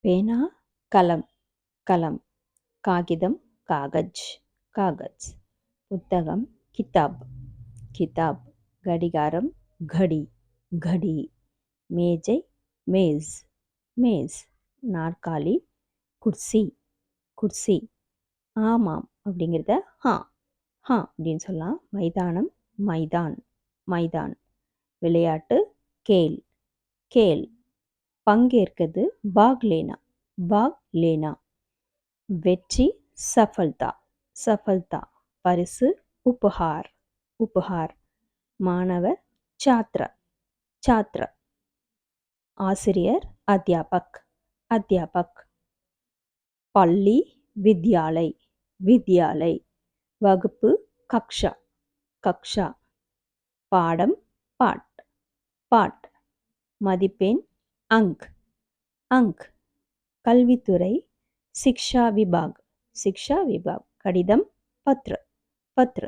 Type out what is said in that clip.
பேனா கலம் கலம், காகிதம் காகஜ் காகஜ், புத்தகம் கிதாப் கிதாப், கடிகாரம் கடி கடி, மேஜை மேஸ் மேஸ், நாற்காலி குர்சி குர்சி. ஆமாம் அப்படிங்கிறத ஹா ஹா அப்படின்னு சொல்லலாம். மைதானம் மைதான் மைதான், விளையாட்டு கேல் கேல், பங்கேற்கிறது பாக் லேனா பாக் லேனா, வெற்றி சஃபல்தா சஃபல்தா, பரிசு உபஹார் உபஹார், மாணவர் சாத்ரா சாத்ரா, ஆசிரியர் அத்தியாபக் அத்தியாபக், பள்ளி வித்யாலை வித்யாலை, வகுப்பு கக்ஷா கக்ஷா, பாடம் பாட் பாட், மதிப்பெண் அங்க் அங்க், கல்வித்துறை சிக்ஷா விபாக் சிக்ஷா விபாக், கடிதம் பத்ர பத்ர.